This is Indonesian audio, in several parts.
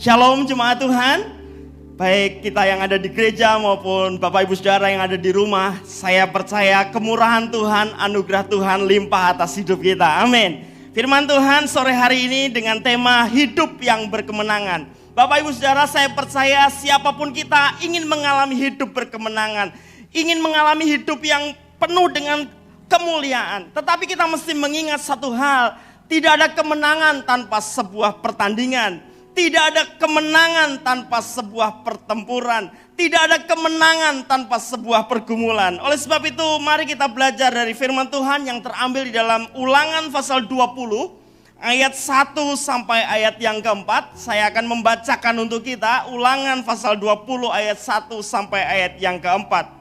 Shalom jemaat Tuhan. Baik kita yang ada di gereja maupun Bapak Ibu Saudara yang ada di rumah, saya percaya kemurahan Tuhan, anugerah Tuhan limpah atas hidup kita. Amin. Firman Tuhan sore hari ini dengan tema hidup yang berkemenangan. Bapak Ibu Saudara, saya percaya siapapun kita ingin mengalami hidup berkemenangan, ingin mengalami hidup yang penuh dengan kemuliaan. Tetapi kita mesti mengingat satu hal, tidak ada kemenangan tanpa sebuah pertandingan. Tidak ada kemenangan tanpa sebuah pertempuran. Tidak ada kemenangan tanpa sebuah pergumulan. Oleh sebab itu mari kita belajar dari firman Tuhan yang terambil di dalam Ulangan pasal 20 ayat 1 sampai ayat yang keempat. Saya akan membacakan untuk kita Ulangan pasal 20 ayat 1 sampai ayat yang keempat.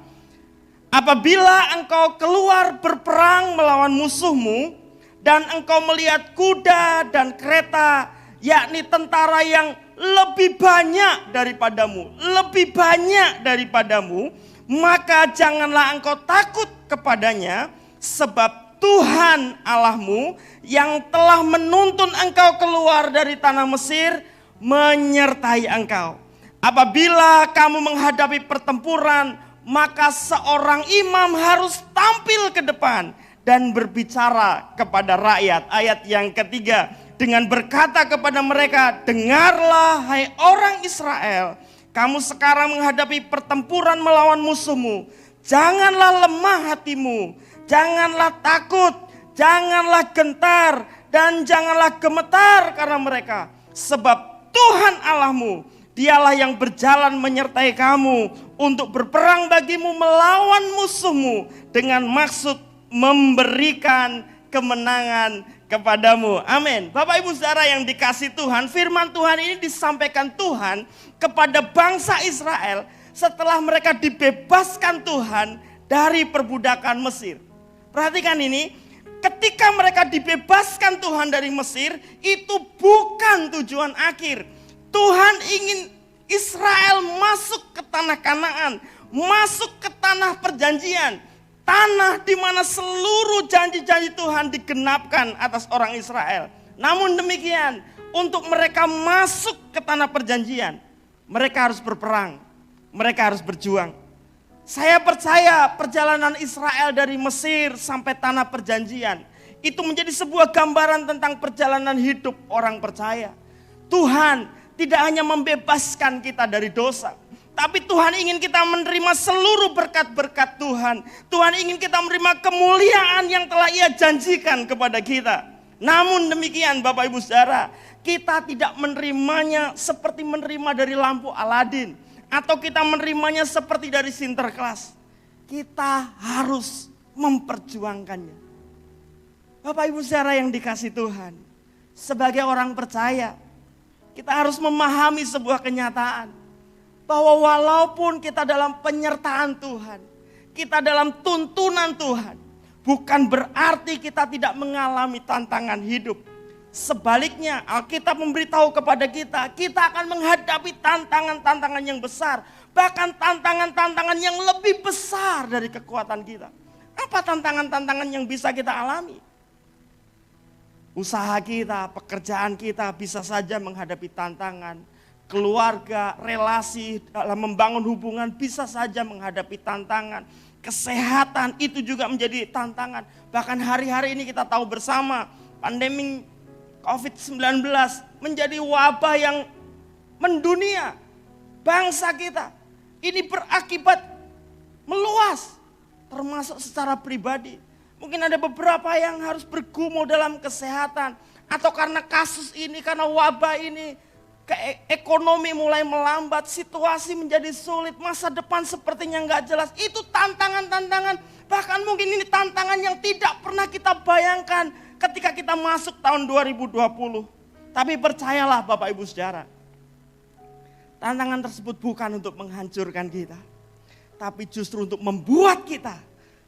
Apabila engkau keluar berperang melawan musuhmu dan engkau melihat kuda dan kereta, yakni tentara yang lebih banyak daripadamu, maka janganlah engkau takut kepadanya, sebab Tuhan Allahmu yang telah menuntun engkau keluar dari tanah Mesir menyertai engkau. Apabila kamu menghadapi pertempuran, maka seorang imam harus tampil ke depan dan berbicara kepada rakyat. Ayat yang ketiga, dengan berkata kepada mereka, dengarlah hai orang Israel, kamu sekarang menghadapi pertempuran melawan musuhmu. Janganlah lemah hatimu, janganlah takut, janganlah gentar, dan janganlah gemetar karena mereka. Sebab Tuhan Allahmu, dialah yang berjalan menyertai kamu untuk berperang bagimu melawan musuhmu dengan maksud memberikan kemenangan kepadamu. Amin. Bapak Ibu Saudara yang dikasih Tuhan, firman Tuhan ini disampaikan Tuhan kepada bangsa Israel setelah mereka dibebaskan Tuhan dari perbudakan Mesir. Perhatikan ini, ketika mereka dibebaskan Tuhan dari Mesir, itu bukan tujuan akhir. Tuhan ingin Israel masuk ke tanah Kanaan, masuk ke tanah perjanjian. Tanah di mana seluruh janji-janji Tuhan digenapkan atas orang Israel. Namun demikian, untuk mereka masuk ke tanah perjanjian, mereka harus berperang, mereka harus berjuang. Saya percaya perjalanan Israel dari Mesir sampai tanah perjanjian itu menjadi sebuah gambaran tentang perjalanan hidup orang percaya. Tuhan tidak hanya membebaskan kita dari dosa, tapi Tuhan ingin kita menerima seluruh berkat-berkat Tuhan. Tuhan ingin kita menerima kemuliaan yang telah Ia janjikan kepada kita. Namun demikian Bapak Ibu Saudara, kita tidak menerimanya seperti menerima dari lampu Aladin, atau kita menerimanya seperti dari Sinterklas. Kita harus memperjuangkannya. Bapak Ibu Saudara yang dikasih Tuhan, sebagai orang percaya, kita harus memahami sebuah kenyataan, bahwa walaupun kita dalam penyertaan Tuhan, kita dalam tuntunan Tuhan, bukan berarti kita tidak mengalami tantangan hidup. Sebaliknya, Alkitab memberitahu kepada kita, kita akan menghadapi tantangan-tantangan yang besar, bahkan tantangan-tantangan yang lebih besar dari kekuatan kita. Apa tantangan-tantangan yang bisa kita alami? Usaha kita, pekerjaan kita bisa saja menghadapi tantangan. Keluarga, relasi, dalam membangun hubungan bisa saja menghadapi tantangan. Kesehatan itu juga menjadi tantangan. Bahkan hari-hari ini kita tahu bersama, pandemi COVID-19 menjadi wabah yang mendunia bangsa kita. Ini berakibat meluas, termasuk secara pribadi. Mungkin ada beberapa yang harus bergumul dalam kesehatan, atau karena kasus ini, karena wabah ini, ekonomi mulai melambat, situasi menjadi sulit, masa depan sepertinya nggak jelas. Itu tantangan-tantangan, bahkan mungkin ini tantangan yang tidak pernah kita bayangkan ketika kita masuk tahun 2020. Tapi percayalah Bapak Ibu Saudara, tantangan tersebut bukan untuk menghancurkan kita, tapi justru untuk membuat kita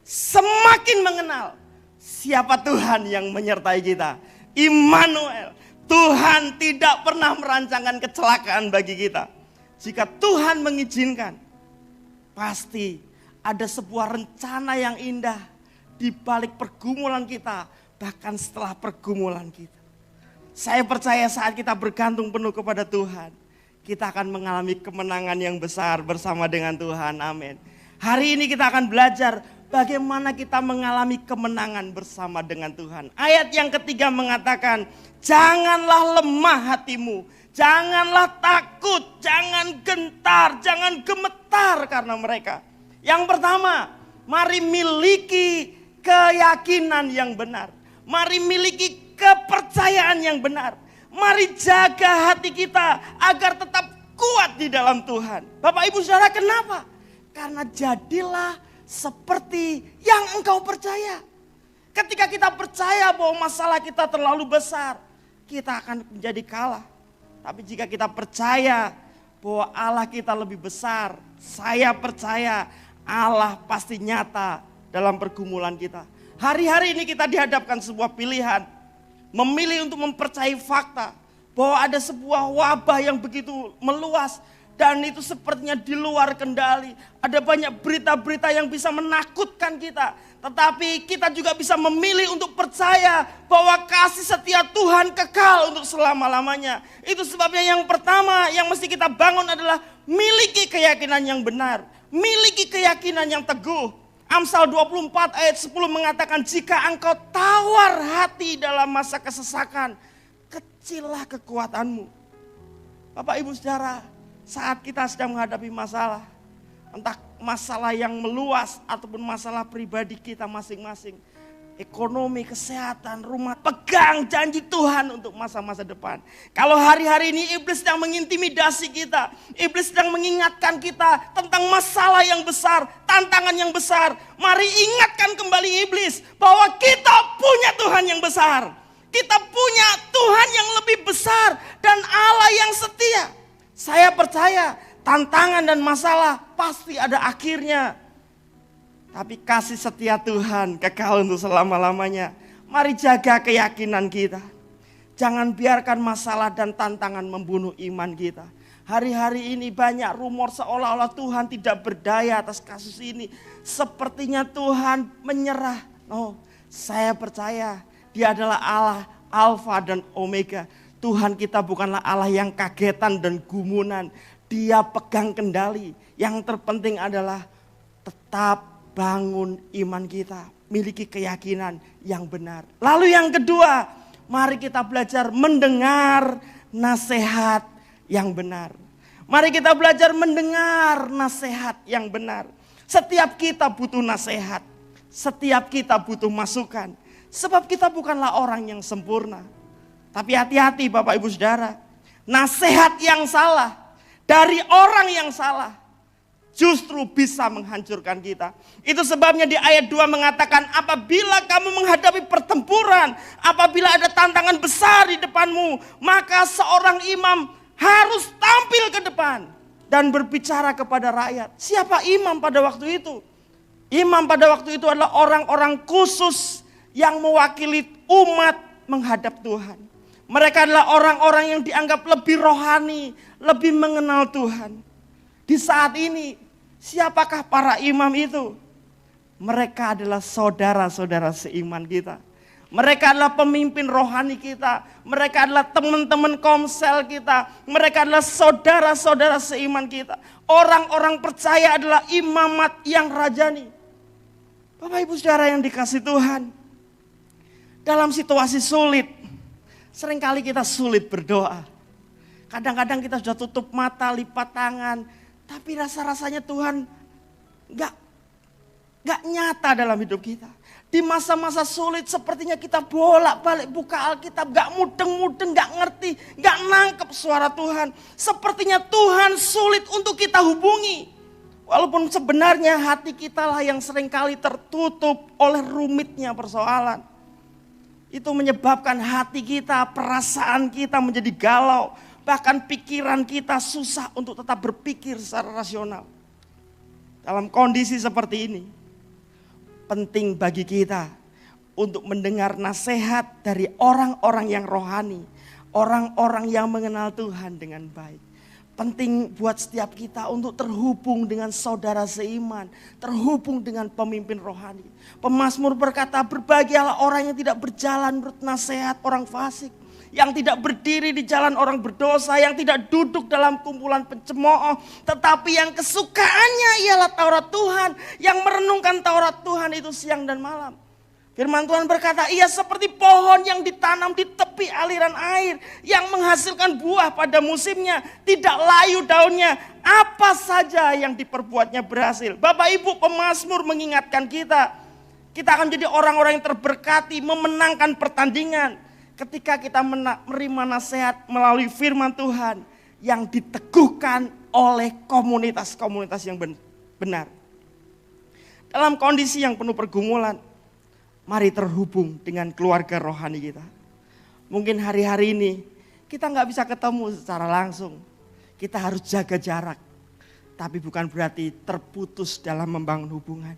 semakin mengenal siapa Tuhan yang menyertai kita. Immanuel, Tuhan tidak pernah merancangkan kecelakaan bagi kita. Jika Tuhan mengizinkan, pasti ada sebuah rencana yang indah di balik pergumulan kita, bahkan setelah pergumulan kita. Saya percaya saat kita bergantung penuh kepada Tuhan, kita akan mengalami kemenangan yang besar bersama dengan Tuhan. Amin. Hari ini kita akan belajar bagaimana kita mengalami kemenangan bersama dengan Tuhan. Ayat yang ketiga mengatakan, janganlah lemah hatimu, janganlah takut, jangan gentar, jangan gemetar karena mereka. Yang pertama, mari miliki keyakinan yang benar. Mari miliki kepercayaan yang benar. Mari jaga hati kita agar tetap kuat di dalam Tuhan. Bapak Ibu Saudara, kenapa? Karena jadilah seperti yang engkau percaya. Ketika kita percaya bahwa masalah kita terlalu besar, kita akan menjadi kalah. Tapi jika kita percaya bahwa Allah kita lebih besar, saya percaya Allah pasti nyata dalam pergumulan kita. Hari-hari ini kita dihadapkan sebuah pilihan. Memilih untuk mempercayai fakta bahwa ada sebuah wabah yang begitu meluas. Dan itu sepertinya di luar kendali. Ada banyak berita-berita yang bisa menakutkan kita. Tetapi kita juga bisa memilih untuk percaya bahwa kasih setia Tuhan kekal untuk selama-lamanya. Itu sebabnya yang pertama yang mesti kita bangun adalah miliki keyakinan yang benar. Miliki keyakinan yang teguh. Amsal 24 ayat 10 mengatakan, jika engkau tawar hati dalam masa kesesakan, kecillah kekuatanmu. Bapak Ibu Saudara, saat kita sedang menghadapi masalah, entah masalah yang meluas ataupun masalah pribadi kita masing-masing, ekonomi, kesehatan, rumah, pegang janji Tuhan untuk masa-masa depan. Kalau hari-hari ini iblis sedang mengintimidasi kita, iblis sedang mengingatkan kita tentang masalah yang besar, tantangan yang besar, mari ingatkan kembali iblis bahwa kita punya Tuhan yang besar. Kita punya Tuhan yang lebih besar dan Allah yang setia. Saya percaya tantangan dan masalah pasti ada akhirnya. Tapi kasih setia Tuhan kekal untuk selama-lamanya. Mari jaga keyakinan kita. Jangan biarkan masalah dan tantangan membunuh iman kita. Hari-hari ini banyak rumor seolah-olah Tuhan tidak berdaya atas kasus ini. Sepertinya Tuhan menyerah. Oh, saya percaya Dia adalah Allah Alfa dan Omega. Tuhan kita bukanlah Allah yang kagetan dan gumunan. Dia pegang kendali. Yang terpenting adalah tetap bangun iman kita. Miliki keyakinan yang benar. Lalu yang kedua, mari kita belajar mendengar nasihat yang benar. Mari kita belajar mendengar nasihat yang benar. Setiap kita butuh nasihat. Setiap kita butuh masukan. Sebab kita bukanlah orang yang sempurna. Tapi hati-hati Bapak Ibu Saudara. Nasihat yang salah dari orang yang salah justru bisa menghancurkan kita. Itu sebabnya di ayat 2 mengatakan, apabila kamu menghadapi pertempuran, apabila ada tantangan besar di depanmu, maka seorang imam harus tampil ke depan dan berbicara kepada rakyat. Siapa imam pada waktu itu? Imam pada waktu itu adalah orang-orang khusus yang mewakili umat menghadap Tuhan. Mereka adalah orang-orang yang dianggap lebih rohani, lebih mengenal Tuhan. Di saat ini, siapakah para imam itu? Mereka adalah saudara-saudara seiman kita. Mereka adalah pemimpin rohani kita. Mereka adalah teman-teman komsel kita. Mereka adalah saudara-saudara seiman kita. Orang-orang percaya adalah imamat yang rajani. Bapak Ibu Saudara yang dikasih Tuhan, dalam situasi sulit, seringkali kita sulit berdoa. Kadang-kadang kita sudah tutup mata, lipat tangan, tapi rasa-rasanya Tuhan gak nyata dalam hidup kita. Di masa-masa sulit sepertinya kita bolak-balik buka Alkitab, gak mudeng-mudeng, gak ngerti, gak nangkep suara Tuhan. Sepertinya Tuhan sulit untuk kita hubungi. Walaupun sebenarnya hati kita lah yang seringkali tertutup oleh rumitnya persoalan. Itu menyebabkan hati kita, perasaan kita menjadi galau. Bahkan pikiran kita susah untuk tetap berpikir secara rasional. Dalam kondisi seperti ini, penting bagi kita untuk mendengar nasihat dari orang-orang yang rohani. Orang-orang yang mengenal Tuhan dengan baik. Penting buat setiap kita untuk terhubung dengan saudara seiman. Terhubung dengan pemimpin rohani. Pemazmur berkata, berbahagialah orang yang tidak berjalan menurut nasihat orang fasik. yang tidak berdiri di jalan orang berdosa, yang tidak duduk dalam kumpulan pencemooh, tetapi yang kesukaannya ialah Taurat Tuhan, yang merenungkan Taurat Tuhan itu siang dan malam. Firman Tuhan berkata, ia seperti pohon yang ditanam di tepi aliran air, yang menghasilkan buah pada musimnya, tidak layu daunnya, apa saja yang diperbuatnya berhasil. Bapak Ibu pemazmur mengingatkan kita akan menjadi orang-orang yang terberkati, memenangkan pertandingan, ketika kita menerima nasihat melalui firman Tuhan, yang diteguhkan oleh komunitas-komunitas yang benar. Dalam kondisi yang penuh pergumulan, mari terhubung dengan keluarga rohani kita. Mungkin hari-hari ini kita nggak bisa ketemu secara langsung. Kita harus jaga jarak. Tapi bukan berarti terputus dalam membangun hubungan.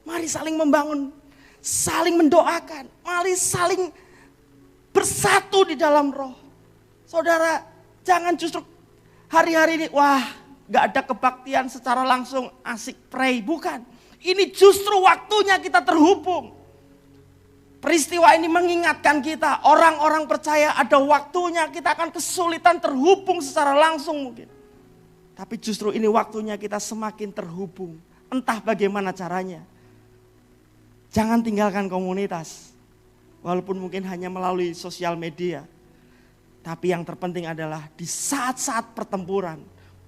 Mari saling membangun, saling mendoakan. Mari saling bersatu di dalam roh. Saudara, jangan justru hari-hari ini, wah nggak ada kebaktian secara langsung, asik pray. Bukan, ini justru waktunya kita terhubung. Peristiwa ini mengingatkan kita, orang-orang percaya ada waktunya kita akan kesulitan terhubung secara langsung mungkin. Tapi justru ini waktunya kita semakin terhubung, entah bagaimana caranya. Jangan tinggalkan komunitas, walaupun mungkin hanya melalui sosial media. Tapi yang terpenting adalah di saat-saat pertempuran,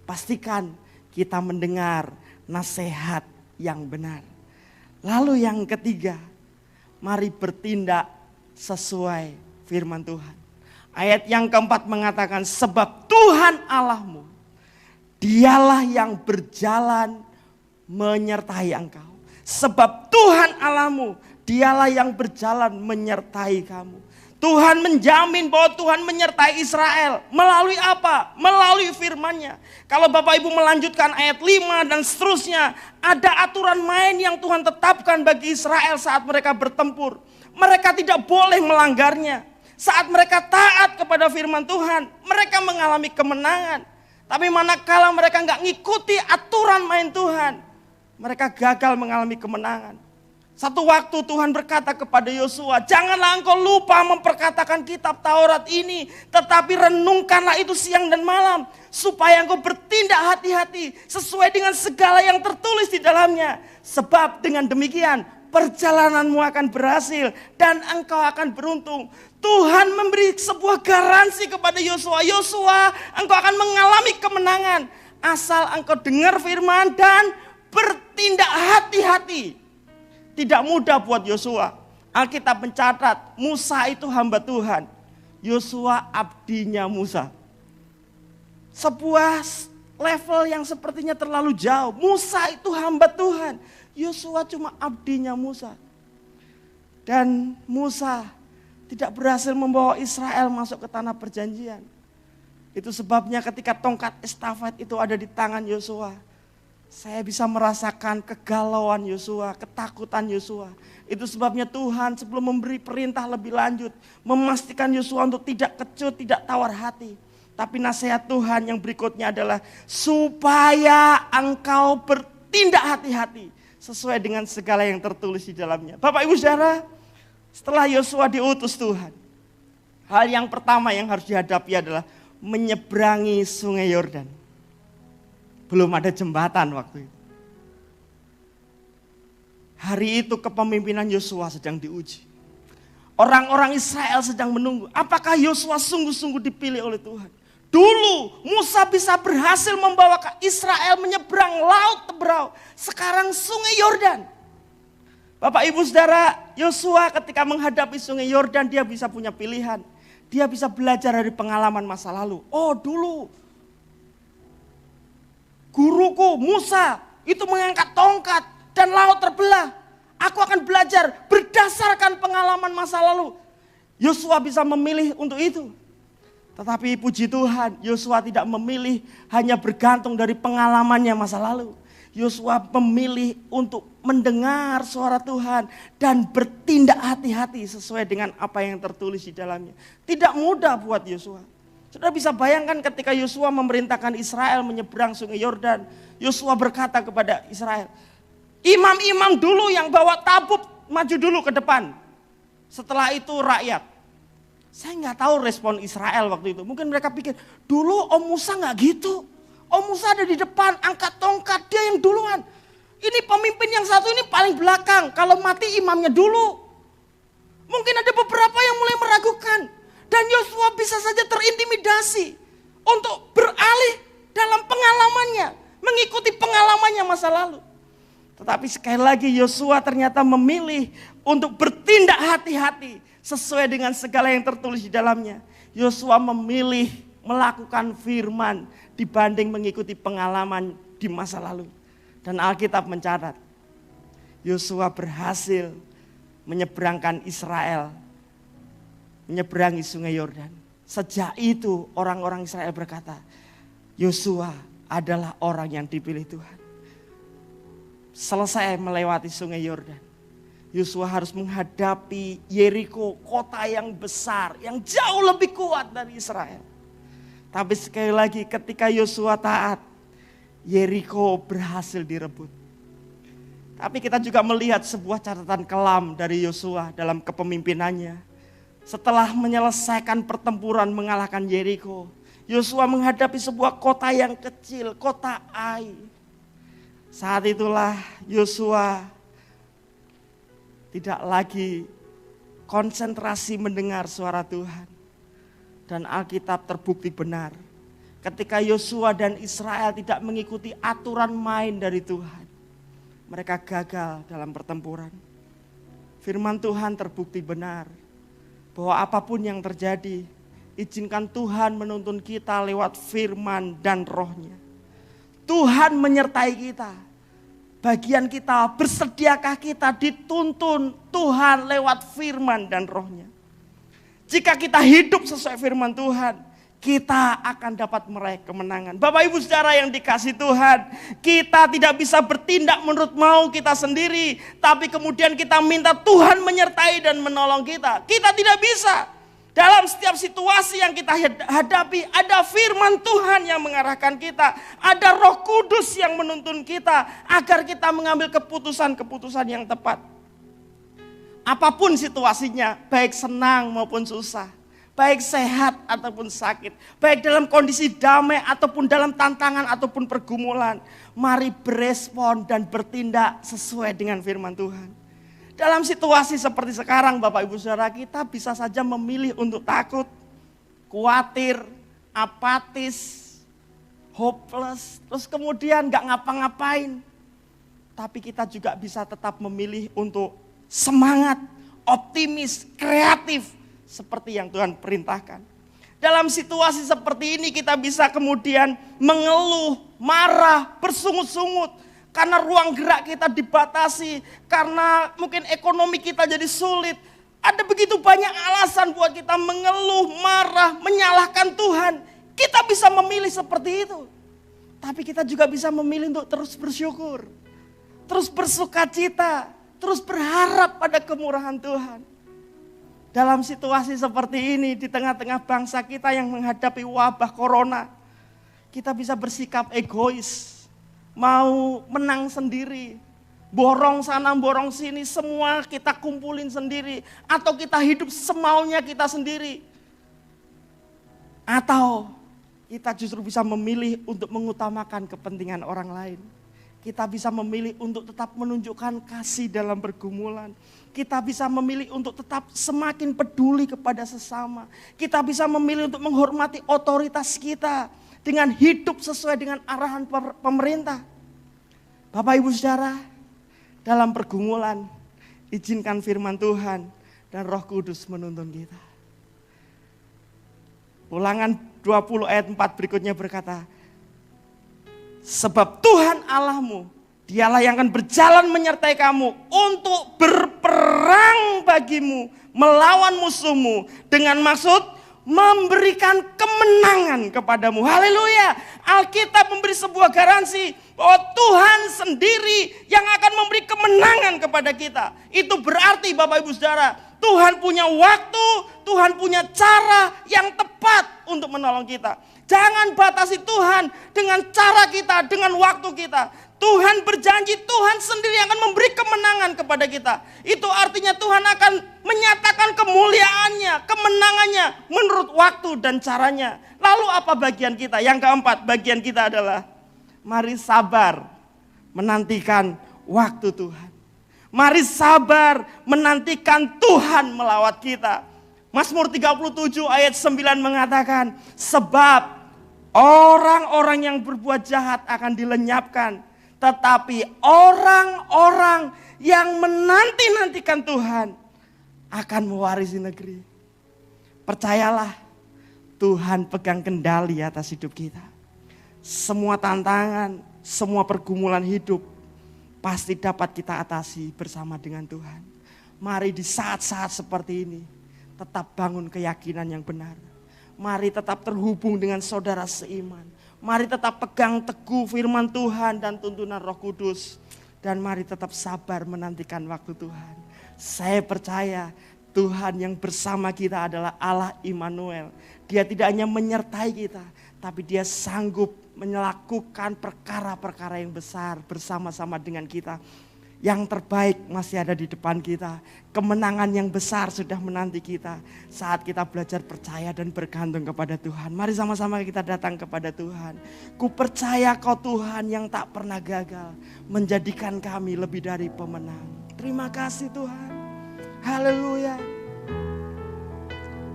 pastikan kita mendengar nasihat yang benar. Lalu yang ketiga, mari bertindak sesuai firman Tuhan. Ayat yang keempat mengatakan, sebab Tuhan Allahmu, dialah yang berjalan menyertai engkau. Sebab Tuhan Allahmu, dialah yang berjalan menyertai kamu. Tuhan menjamin bahwa Tuhan menyertai Israel. Melalui apa? Melalui firman-Nya. Kalau Bapak Ibu melanjutkan ayat 5 dan seterusnya, ada aturan main yang Tuhan tetapkan bagi Israel saat mereka bertempur. Mereka tidak boleh melanggarnya. Saat mereka taat kepada firman Tuhan, mereka mengalami kemenangan. Tapi manakala mereka nggak ngikuti aturan main Tuhan, mereka gagal mengalami kemenangan. Satu waktu Tuhan berkata kepada Yosua, janganlah engkau lupa memperkatakan kitab Taurat ini, tetapi renungkanlah itu siang dan malam, supaya engkau bertindak hati-hati sesuai dengan segala yang tertulis di dalamnya. Sebab dengan demikian perjalananmu akan berhasil dan engkau akan beruntung. Tuhan memberi sebuah garansi kepada Yosua, Yosua, engkau akan mengalami kemenangan asal engkau dengar firman dan bertindak hati-hati. Tidak mudah buat Yosua. Alkitab mencatat Musa itu hamba Tuhan, Yosua abdinya Musa. Sebuah level yang sepertinya terlalu jauh. Musa itu hamba Tuhan, Yosua cuma abdinya Musa. Dan Musa tidak berhasil membawa Israel masuk ke tanah perjanjian. Itu sebabnya ketika tongkat estafet itu ada di tangan Yosua, saya bisa merasakan kegalauan Yosua, ketakutan Yosua. Itu sebabnya Tuhan sebelum memberi perintah lebih lanjut, memastikan Yosua untuk tidak kecut, tidak tawar hati. Tapi nasihat Tuhan yang berikutnya adalah supaya engkau bertindak hati-hati sesuai dengan segala yang tertulis di dalamnya. Bapak Ibu Saudara, setelah Yosua diutus Tuhan, hal yang pertama yang harus dihadapi adalah menyeberangi sungai Yordan. Belum ada jembatan waktu itu. Hari itu kepemimpinan Yosua sedang diuji. Orang-orang Israel sedang menunggu. Apakah Yosua sungguh-sungguh dipilih oleh Tuhan? Dulu Musa bisa berhasil membawa Israel menyeberang laut Teberau. Sekarang sungai Yordan. Bapak Ibu Saudara, Yosua ketika menghadapi sungai Yordan dia bisa punya pilihan. Dia bisa belajar dari pengalaman masa lalu. Oh dulu guruku Musa itu mengangkat tongkat dan laut terbelah. Aku akan belajar berdasarkan pengalaman masa lalu. Yosua bisa memilih untuk itu. Tetapi puji Tuhan, Yosua tidak memilih hanya bergantung dari pengalamannya masa lalu. Yosua memilih untuk mendengar suara Tuhan dan bertindak hati-hati sesuai dengan apa yang tertulis di dalamnya. Tidak mudah buat Yosua. Saudara bisa bayangkan ketika Yosua memerintahkan Israel menyeberang sungai Yordan. Yosua berkata kepada Israel, imam-imam dulu yang bawa tabut maju dulu ke depan. Setelah itu rakyat. Saya nggak tahu respon Israel waktu itu. Mungkin mereka pikir, dulu Om Musa nggak gitu. Om Musa ada di depan, angkat tongkat, dia yang duluan. Ini pemimpin yang satu ini paling belakang, kalau mati imamnya dulu. Mungkin ada beberapa yang mulai meragukan. Dan Yosua bisa saja terintimidasi untuk beralih dalam pengalamannya, mengikuti pengalamannya masa lalu. Tetapi sekali lagi Yosua ternyata memilih untuk bertindak hati-hati sesuai dengan segala yang tertulis di dalamnya. Yosua memilih melakukan firman dibanding mengikuti pengalaman di masa lalu. Dan Alkitab mencatat, Yosua berhasil menyeberangkan Israel, menyeberangi sungai Yordan. Sejak itu orang-orang Israel berkata, Yosua adalah orang yang dipilih Tuhan. Selesai melewati sungai Yordan, Yosua harus menghadapi Yeriko, kota yang besar, yang jauh lebih kuat dari Israel. Tapi sekali lagi ketika Yosua taat, Yeriko berhasil direbut. Tapi kita juga melihat sebuah catatan kelam dari Yosua dalam kepemimpinannya. Setelah menyelesaikan pertempuran mengalahkan Yeriko, Yosua menghadapi sebuah kota yang kecil, kota Ai. Saat itulah Yosua tidak lagi konsentrasi mendengar suara Tuhan. Dan Alkitab terbukti benar. Ketika Yosua dan Israel tidak mengikuti aturan main dari Tuhan, mereka gagal dalam pertempuran. Firman Tuhan terbukti benar bahwa apapun yang terjadi, izinkan Tuhan menuntun kita lewat firman dan rohnya. Tuhan menyertai kita. Bagian kita, bersediakah kita dituntun Tuhan lewat firman dan rohnya. Jika kita hidup sesuai firman Tuhan, kita akan dapat meraih kemenangan. Bapak Ibu Saudara yang dikasihi Tuhan, kita tidak bisa bertindak menurut mau kita sendiri, tapi kemudian kita minta Tuhan menyertai dan menolong kita. Kita tidak bisa. Dalam setiap situasi yang kita hadapi, ada firman Tuhan yang mengarahkan kita. Ada Roh Kudus yang menuntun kita agar kita mengambil keputusan-keputusan yang tepat. Apapun situasinya, baik senang maupun susah, baik sehat ataupun sakit, baik dalam kondisi damai ataupun dalam tantangan ataupun pergumulan, mari berespon dan bertindak sesuai dengan firman Tuhan. Dalam situasi seperti sekarang Bapak Ibu Saudara, kita bisa saja memilih untuk takut, khawatir, apatis, hopeless, terus kemudian gak ngapa-ngapain. Tapi kita juga bisa tetap memilih untuk semangat, optimis, kreatif, seperti yang Tuhan perintahkan. Dalam situasi seperti ini kita bisa kemudian mengeluh, marah, bersungut-sungut. Karena ruang gerak kita dibatasi, karena mungkin ekonomi kita jadi sulit. Ada begitu banyak alasan buat kita mengeluh, marah, menyalahkan Tuhan. Kita bisa memilih seperti itu. Tapi kita juga bisa memilih untuk terus bersyukur. Terus bersukacita, terus berharap pada kemurahan Tuhan. Dalam situasi seperti ini, di tengah-tengah bangsa kita yang menghadapi wabah corona, kita bisa bersikap egois. Mau menang sendiri, borong sana borong sini, semua kita kumpulin sendiri. Atau kita hidup semaunya kita sendiri. Atau kita justru bisa memilih untuk mengutamakan kepentingan orang lain. Kita bisa memilih untuk tetap menunjukkan kasih dalam pergumulan. Kita bisa memilih untuk tetap semakin peduli kepada sesama. Kita bisa memilih untuk menghormati otoritas kita dengan hidup sesuai dengan arahan pemerintah. Bapak Ibu Saudara, dalam pergumulan, izinkan firman Tuhan dan Roh Kudus menuntun kita. Ulangan 20 ayat 4 berikutnya berkata, sebab Tuhan Allahmu, dialah yang akan berjalan menyertai kamu untuk berperang bagimu, melawan musuhmu dengan maksud memberikan kemenangan kepadamu. Haleluya. Alkitab memberi sebuah garansi bahwa Tuhan sendiri yang akan memberi kemenangan kepada kita. Itu berarti Bapak Ibu Saudara, Tuhan punya waktu, Tuhan punya cara yang tepat untuk menolong kita. Jangan batasi Tuhan dengan cara kita, dengan waktu kita. Tuhan berjanji, Tuhan sendiri akan memberi kemenangan kepada kita. Itu artinya Tuhan akan menyatakan kemuliaannya, kemenangannya menurut waktu dan caranya. Lalu apa bagian kita? Yang keempat, bagian kita adalah mari sabar menantikan waktu Tuhan. Mari sabar menantikan Tuhan melawat kita. Mazmur 37 ayat 9 mengatakan, sebab orang-orang yang berbuat jahat akan dilenyapkan, tetapi orang-orang yang menanti-nantikan Tuhan akan mewarisi negeri. Percayalah, Tuhan pegang kendali atas hidup kita. Semua tantangan, semua pergumulan hidup pasti dapat kita atasi bersama dengan Tuhan. Mari di saat-saat seperti ini tetap bangun keyakinan yang benar. Mari tetap terhubung dengan saudara seiman. Mari tetap pegang teguh firman Tuhan dan tuntunan Roh Kudus. Dan mari tetap sabar menantikan waktu Tuhan. Saya percaya Tuhan yang bersama kita adalah Allah Immanuel. Dia tidak hanya menyertai kita, tapi Dia sanggup melakukan perkara-perkara yang besar bersama-sama dengan kita. Yang terbaik masih ada di depan kita. Kemenangan yang besar sudah menanti kita saat kita belajar percaya dan bergantung kepada Tuhan. Mari sama-sama kita datang kepada Tuhan. Ku percaya Kau Tuhan yang tak pernah gagal, menjadikan kami lebih dari pemenang. Terima kasih Tuhan. Haleluya.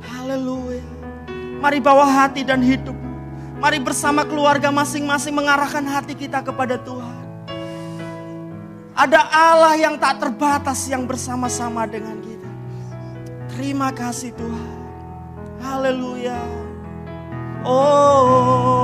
Haleluya. Mari bawa hati dan hidup. Mari bersama keluarga masing-masing mengarahkan hati kita kepada Tuhan. Ada Allah yang tak terbatas yang bersama-sama dengan kita. Terima kasih Tuhan. Haleluya. Oh.